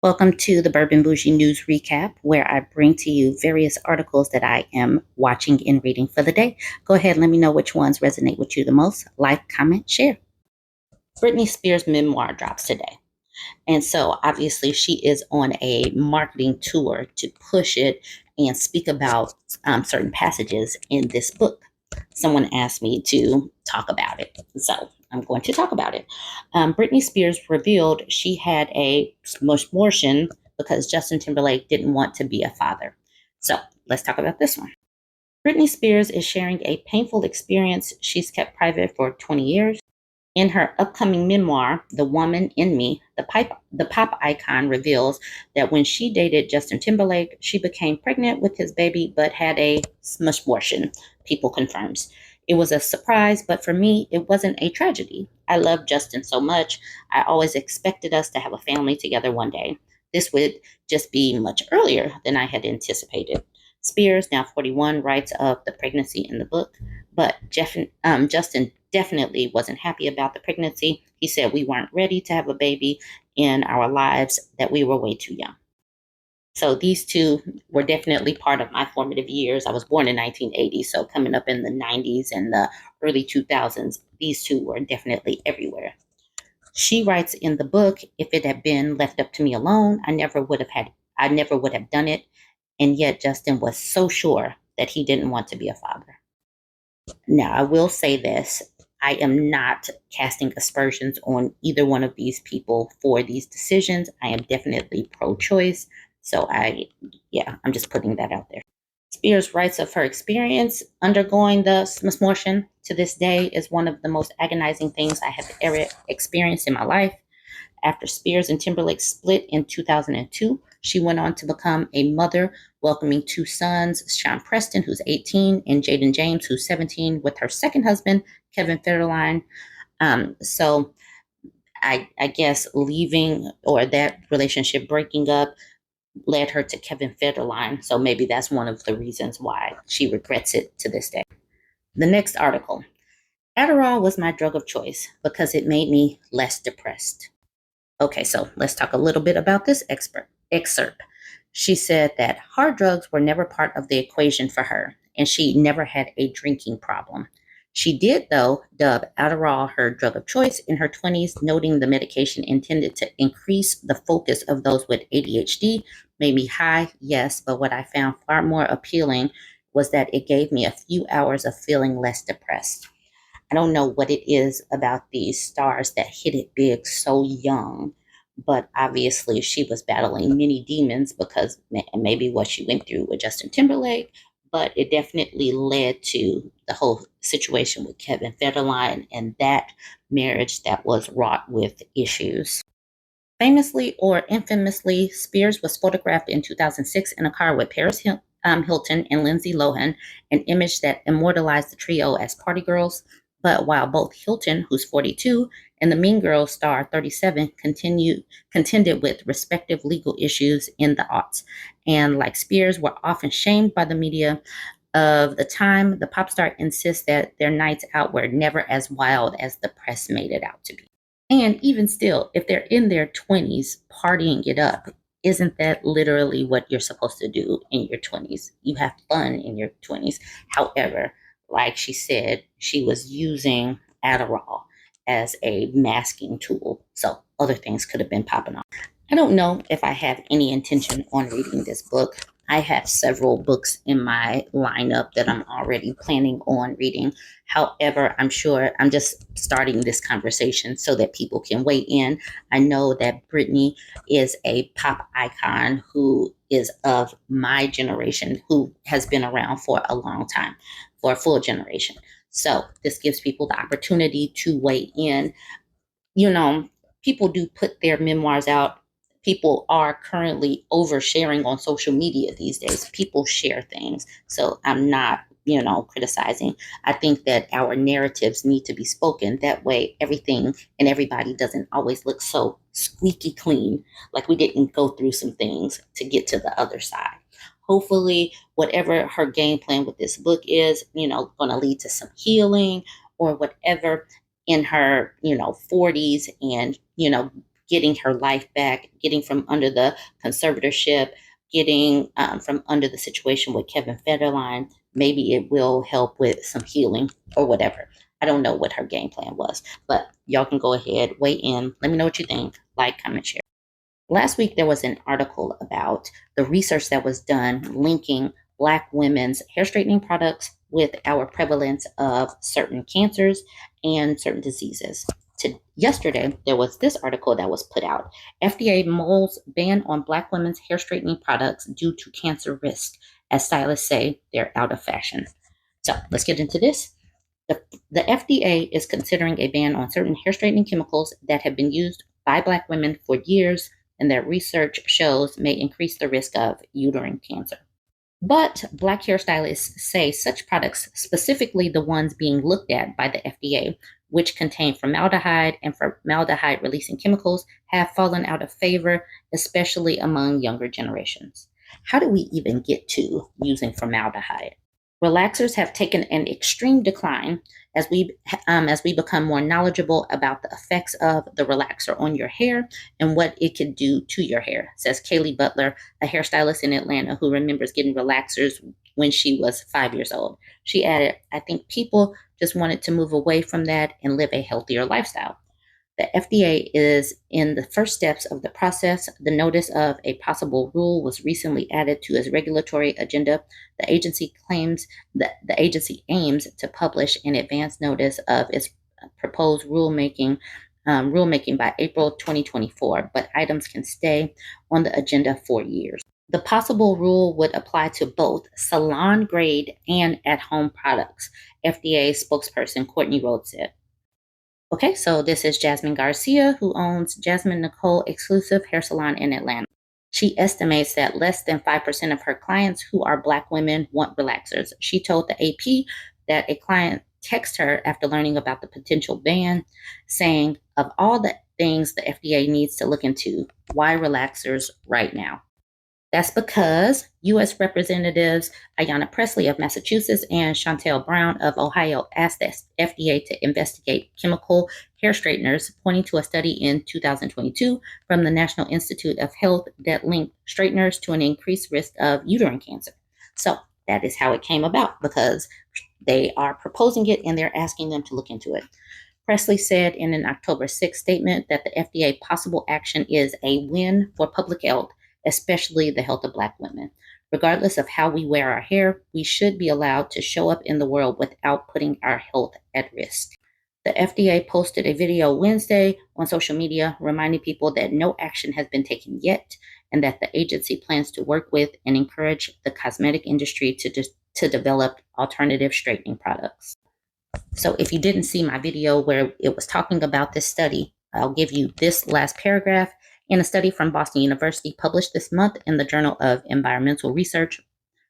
Welcome to the BurbNBougie News Recap, where I bring to you various articles that I am watching and reading for the day. Go ahead and let me know which ones resonate with you the most. Like, comment, share. Britney Spears Memoir drops today. And so obviously she is on a marketing tour to push it and speak about certain passages in this book. Someone asked me to talk about it. So I'm going to talk about it. Britney Spears revealed she had a abortion because Justin Timberlake didn't want to be a father. So let's talk about this one. Britney Spears is sharing a painful experience she's kept private for 20 years. In her upcoming memoir, The Woman in Me, the pop icon reveals that when she dated Justin Timberlake, she became pregnant with his baby but had a abortion, People confirms. It was a surprise, but for me, it wasn't a tragedy. I love Justin so much. I always expected us to have a family together one day. This would just be much earlier than I had anticipated. Spears, now 41, writes of the pregnancy in the book, but Justin definitely wasn't happy about the pregnancy. He said we weren't ready to have a baby in our lives, that we were way too young. So these two were definitely part of my formative years. I was born in 1980, so coming up in the 90s and the early 2000s, these two were definitely everywhere. She writes in the book, if it had been left up to me alone, I never would have done it. And yet Justin was so sure that he didn't want to be a father. Now, I will say this. I am not casting aspersions on either one of these people for these decisions. I am definitely pro-choice. So I'm just putting that out there. Spears writes of her experience undergoing the abortion. To this day is one of the most agonizing things I have ever experienced in my life. After Spears and Timberlake split in 2002, she went on to become a mother, welcoming two sons, Sean Preston, who's 18, and Jaden James, who's 17, with her second husband, Kevin Federline. So I guess leaving, or that relationship breaking up, led her to Kevin Federline. So maybe that's one of the reasons why she regrets it to this day. The next article. Adderall was my drug of choice because it made me less depressed. Okay, so let's talk a little bit about this excerpt. She said that hard drugs were never part of the equation for her, and she never had a drinking problem. She did, though, dub Adderall her drug of choice in her 20s, noting the medication intended to increase the focus of those with ADHD made me high, yes, but what I found far more appealing was that it gave me a few hours of feeling less depressed. I don't know what it is about these stars that hit it big so young, but obviously she was battling many demons because maybe what she went through with Justin Timberlake, but it definitely led to the whole situation with Kevin Federline and that marriage that was wrought with issues. Famously or infamously, Spears was photographed in 2006 in a car with Paris Hilton and Lindsay Lohan, an image that immortalized the trio as party girls. But while both Hilton, who's 42, and the Mean Girls star 37 contended with respective legal issues in the aughts, and like Spears, were often shamed by the media of the time, the pop star insists that their nights out were never as wild as the press made it out to be. And even still, if they're in their 20s partying it up, isn't that literally what you're supposed to do in your 20s? You have fun in your 20s. However, like she said, she was using Adderall as a masking tool. So other things could have been popping off. I don't know if I have any intention on reading this book. I have several books in my lineup that I'm already planning on reading. However, I'm sure I'm just starting this conversation so that people can weigh in. I know that Britney is a pop icon who is of my generation, who has been around for a long time, for a full generation. So this gives people the opportunity to weigh in. You know, people do put their memoirs out. People are currently oversharing on social media these days. People share things. So I'm not, criticizing. I think that our narratives need to be spoken. That way, everything and everybody doesn't always look so squeaky clean, like we didn't go through some things to get to the other side. Hopefully, whatever her game plan with this book is, going to lead to some healing or whatever in her, 40s and, getting her life back, getting from under the conservatorship, getting from under the situation with Kevin Federline. Maybe it will help with some healing or whatever. I don't know what her game plan was, but y'all can go ahead, weigh in. Let me know what you think. Like, comment, share. Last week, there was an article about the research that was done linking Black women's hair straightening products with our prevalence of certain cancers and certain diseases. Yesterday, there was this article that was put out. FDA mulls ban on Black women's hair straightening products due to cancer risk, as stylists say they're out of fashion. So let's get into this. The FDA is considering a ban on certain hair straightening chemicals that have been used by Black women for years and that research shows may increase the risk of uterine cancer. But Black hairstylists say such products, specifically the ones being looked at by the FDA, which contain formaldehyde and formaldehyde releasing chemicals, have fallen out of favor, especially among younger generations. How do we even get to using formaldehyde? Relaxers have taken an extreme decline as we become more knowledgeable about the effects of the relaxer on your hair and what it could do to your hair, says Kaylee Butler, a hairstylist in Atlanta who remembers getting relaxers when she was 5 years old. She added, "I think people just wanted to move away from that and live a healthier lifestyle." The FDA is in the first steps of the process. The notice of a possible rule was recently added to its regulatory agenda. The agency claims that the agency aims to publish an advance notice of its proposed rulemaking by April 2024, but items can stay on the agenda for years. The possible rule would apply to both salon-grade and at-home products, FDA spokesperson Courtney Rhodes said. Okay, so this is Jasmine Garcia, who owns Jasmine Nicole Exclusive Hair Salon in Atlanta. She estimates that less than 5% of her clients who are Black women want relaxers. She told the AP that a client texted her after learning about the potential ban, saying, "Of all the things the FDA needs to look into, why relaxers right now?" That's because U.S. Representatives Ayanna Pressley of Massachusetts and Chantel Brown of Ohio asked the FDA to investigate chemical hair straighteners, pointing to a study in 2022 from the National Institute of Health that linked straighteners to an increased risk of uterine cancer. So that is how it came about, because they are proposing it and they're asking them to look into it. Pressley said in an October 6th statement that the FDA possible action is a win for public health, especially the health of Black women. Regardless of how we wear our hair, we should be allowed to show up in the world without putting our health at risk. The FDA posted a video Wednesday on social media reminding people that no action has been taken yet and that the agency plans to work with and encourage the cosmetic industry to develop alternative straightening products. So if you didn't see my video where it was talking about this study, I'll give you this last paragraph. In a study from Boston University published this month in the Journal of Environmental Research,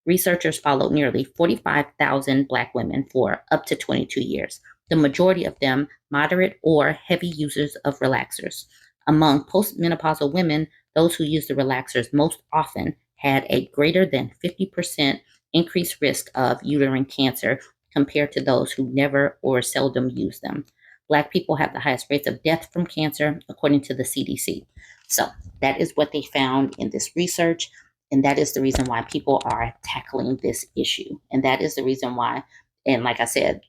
researchers followed nearly 45,000 Black women for up to 22 years, the majority of them moderate or heavy users of relaxers. Among postmenopausal women, those who used the relaxers most often had a greater than 50% increased risk of uterine cancer compared to those who never or seldom used them. Black people have the highest rates of death from cancer, according to the CDC. So that is what they found in this research. And that is the reason why people are tackling this issue. And that is the reason why, and like I said,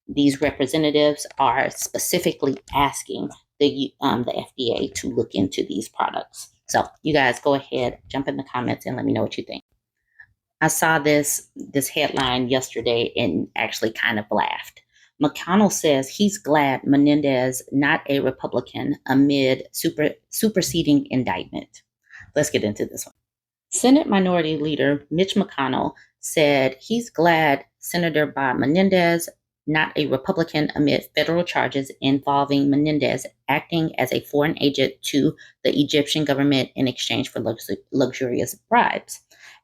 these representatives are specifically asking the FDA to look into these products. So you guys go ahead, jump in the comments and let me know what you think. I saw this headline yesterday and actually kind of laughed. McConnell says he's glad Menendez not a Republican amid superseding indictment. Let's get into this one. Senate Minority Leader Mitch McConnell said he's glad Senator Bob Menendez, not a Republican amid federal charges involving Menendez acting as a foreign agent to the Egyptian government in exchange for luxurious bribes.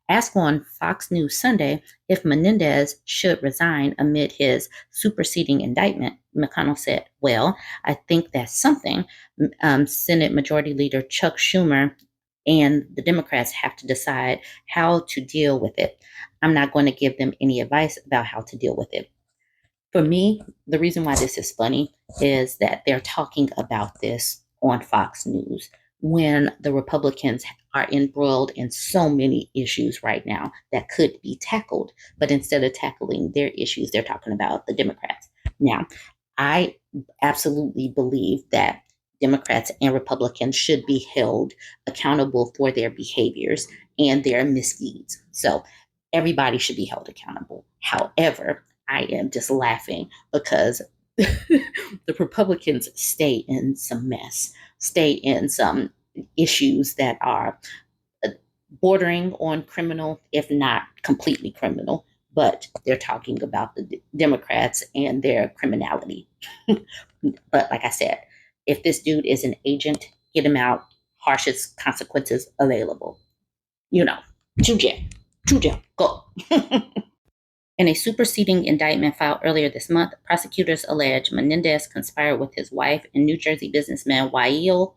Asked on Fox News Sunday if Menendez should resign amid his superseding indictment, McConnell said, "Well, I think that's something Senate Majority Leader Chuck Schumer and the Democrats have to decide how to deal with it. I'm not going to give them any advice about how to deal with it." For me, the reason why this is funny is that they're talking about this on Fox News when the Republicans are embroiled in so many issues right now that could be tackled. But instead of tackling their issues, they're talking about the Democrats. Now, I absolutely believe that Democrats and Republicans should be held accountable for their behaviors and their misdeeds. So everybody should be held accountable. However, I am just laughing because the Republicans stay in some mess, stay in some issues that are bordering on criminal, if not completely criminal. But they're talking about the Democrats and their criminality. But like I said, if this dude is an agent, get him out, harshest consequences available. You know, to jail, go. In a superseding indictment filed earlier this month, prosecutors allege Menendez conspired with his wife and New Jersey businessman Will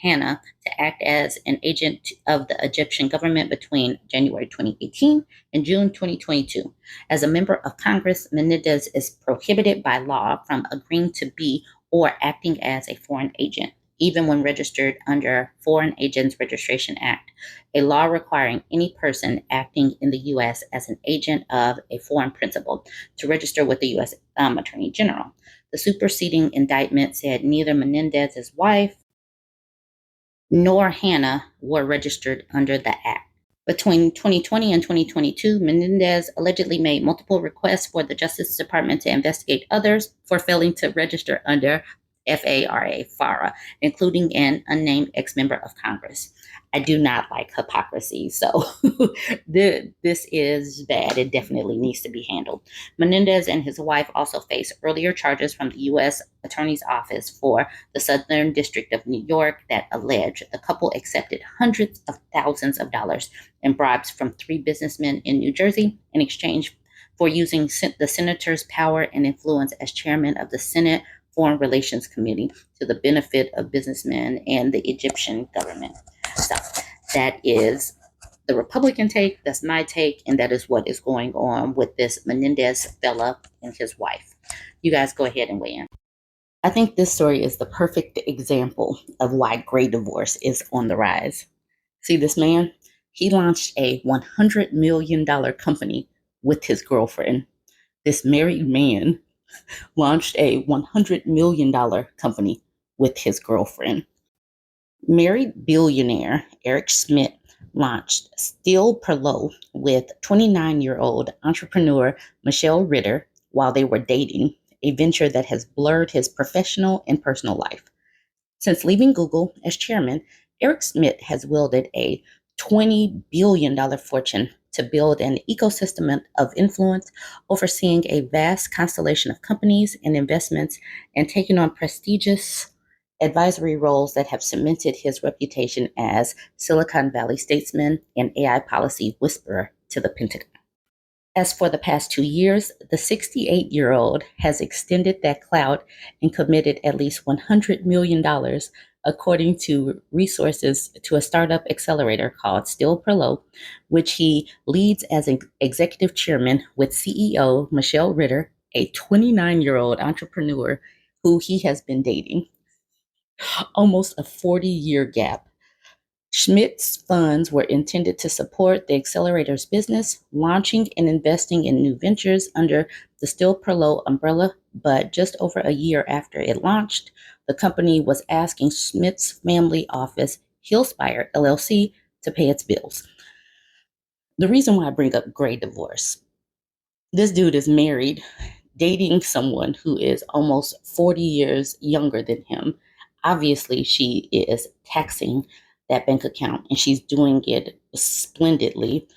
Hanna to act as an agent of the Egyptian government between January 2018 and June 2022. As a member of Congress, Menendez is prohibited by law from agreeing to be or acting as a foreign agent, even when registered under Foreign Agents Registration Act, a law requiring any person acting in the U.S. as an agent of a foreign principal to register with the U.S. Attorney General. The superseding indictment said neither Menendez's wife nor Hannah were registered under the act. Between 2020 and 2022, Menendez allegedly made multiple requests for the Justice Department to investigate others for failing to register under FARA, including an unnamed ex-member of Congress. I do not like hypocrisy, so this is bad. It definitely needs to be handled. Menendez and his wife also face earlier charges from the U.S. Attorney's Office for the Southern District of New York that allege the couple accepted hundreds of thousands of dollars in bribes from 3 businessmen in New Jersey in exchange for using the senator's power and influence as chairman of the Senate Foreign Relations Committee to the benefit of businessmen and the Egyptian government. So that is the Republican take, that's my take, and that is what is going on with this Menendez fella and his wife. You guys go ahead and weigh in. I think this story is the perfect example of why gray divorce is on the rise. See this man? He launched a $100 million company with his girlfriend. This married man launched a $100 million company with his girlfriend. Married billionaire Eric Schmidt launched Still Perlow with 29-year-old entrepreneur Michelle Ritter while they were dating, a venture that has blurred his professional and personal life. Since leaving Google as chairman, Eric Schmidt has wielded a $20 billion fortune to build an ecosystem of influence, overseeing a vast constellation of companies and investments, and taking on prestigious advisory roles that have cemented his reputation as Silicon Valley statesman and AI policy whisperer to the Pentagon. As for the past 2 years, the 68-year-old has extended that clout and committed at least $100 million, according to resources to a startup accelerator called Still Perlow, which he leads as an executive chairman with CEO Michelle Ritter, a 29-year-old entrepreneur who he has been dating. Almost a 40-year gap. Schmidt's funds were intended to support the accelerator's business, launching and investing in new ventures under the Still Perlow umbrella, but just over a year after it launched, the company was asking Schmidt's family office, Hillspire LLC, to pay its bills. The reason why I bring up gray divorce, this dude is married, dating someone who is almost 40 years younger than him. Obviously, she is taxing that bank account and she's doing it splendidly.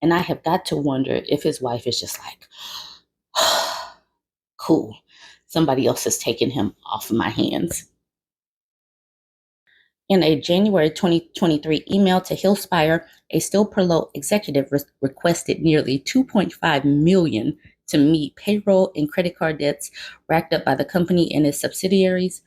And I have got to wonder if his wife is just like, cool, somebody else has taken him off of my hands. In a January 2023 email to Hillspire, a Still Perlow executive requested nearly $2.5 million to meet payroll and credit card debts racked up by the company and its subsidiaries.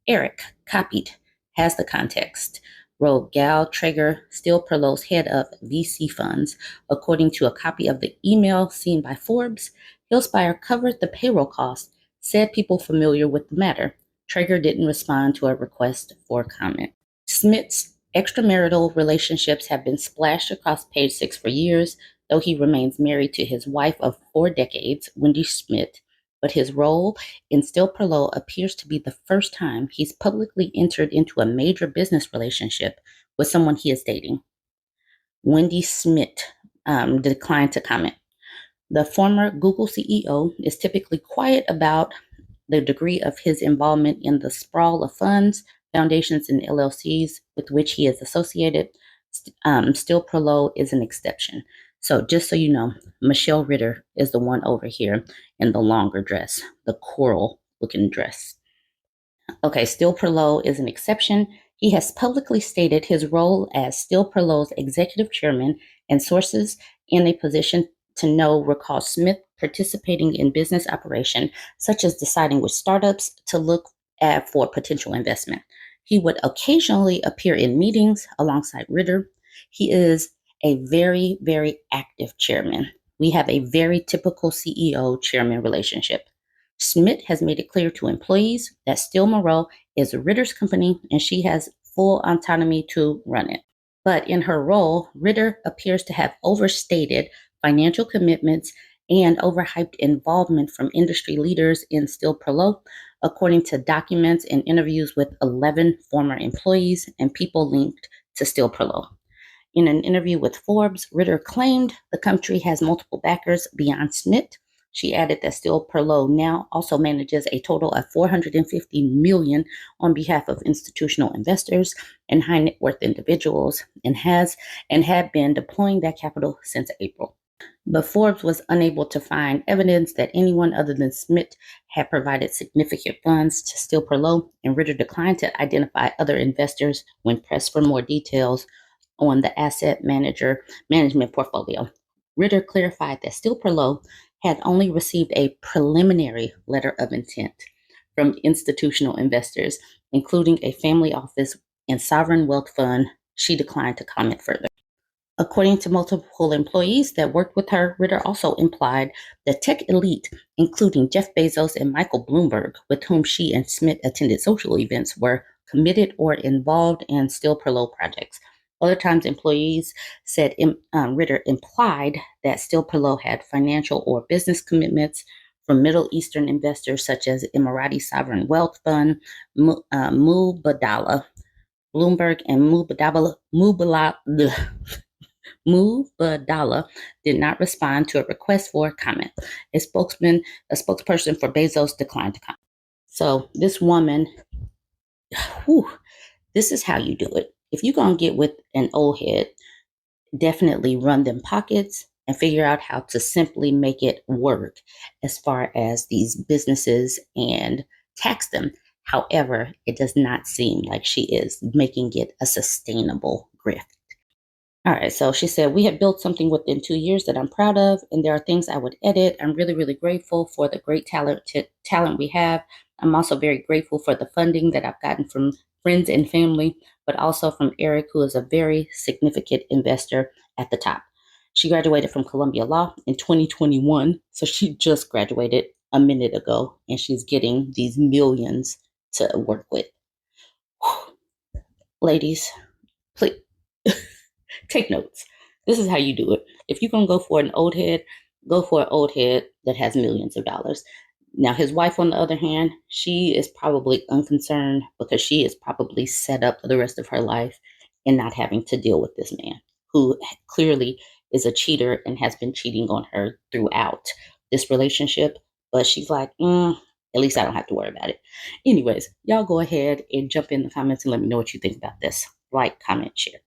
Eric, copied, has the context, wrote Gal Traeger, Still Perlow's head of VC funds. According to a copy of the email seen by Forbes, Hillspire covered the payroll costs, said people familiar with the matter. Traeger didn't respond to a request for comment. Smith's extramarital relationships have been splashed across page 6 for years, though he remains married to his wife of 4 decades, Wendy Smith. But his role in Still Perlow appears to be the first time he's publicly entered into a major business relationship with someone he is dating. Wendy Smith declined to comment. The former Google CEO is typically quiet about the degree of his involvement in the sprawl of funds, foundations, and LLCs with which he is associated. Still Perlow is an exception. So just so you know, Michelle Ritter is the one over here in the longer dress, the coral looking dress. Okay, Still Perlow is an exception. He has publicly stated his role as Still Perlow's executive chairman, and sources in a position to know recall Smith participating in business operation, such as deciding which startups to look at for potential investment. He would occasionally appear in meetings alongside Ritter. He is a very, very active chairman. We have a very typical CEO chairman relationship. Smith has made it clear to employees that Still Moreau is Ritter's company and she has full autonomy to run it. But in her role, Ritter appears to have overstated financial commitments and overhyped involvement from industry leaders in Still Perlow, according to documents and interviews with 11 former employees and people linked to Still Perlow. In an interview with Forbes, Ritter claimed the country has multiple backers beyond Smith. She added that Still Perlow now also manages a total of $450 million on behalf of institutional investors and high net worth individuals, and had been deploying that capital since April. But Forbes was unable to find evidence that anyone other than Smith had provided significant funds to Still Perlow, and Ritter declined to identify other investors when pressed for more details on the asset management portfolio. Ritter clarified that Still Perlow had only received a preliminary letter of intent from institutional investors, including a family office and sovereign wealth fund. She declined to comment further. According to multiple employees that worked with her, Ritter also implied the tech elite, including Jeff Bezos and Michael Bloomberg, with whom she and Smith attended social events, were committed or involved in Still Perlow projects. Other times, employees said Ritter implied that Still Perlow had financial or business commitments from Middle Eastern investors such as Emirati Sovereign Wealth Fund, Mubadala, Bloomberg, and Mubadala did not respond to a request for comment. A spokesperson for Bezos declined to comment. So this woman, this is how you do it. If you're going to get with an old head, definitely run them pockets and figure out how to simply make it work as far as these businesses and tax them. However, it does not seem like she is making it a sustainable grift. All right, so she said, we have built something within 2 years that I'm proud of, and there are things I would edit. I'm really, really grateful for the great talent we have. I'm also very grateful for the funding that I've gotten from friends and family, but also from Eric, who is a very significant investor at the top. She graduated from Columbia Law in 2021, so she just graduated a minute ago, and she's getting these millions to work with. Whew. Ladies, please. Take notes. This is how you do it. If you're going to go for an old head, go for an old head that has millions of dollars. Now, his wife, on the other hand, she is probably unconcerned because she is probably set up for the rest of her life and not having to deal with this man who clearly is a cheater and has been cheating on her throughout this relationship. But she's like, at least I don't have to worry about it. Anyways, y'all go ahead and jump in the comments and let me know what you think about this. Like, comment, share.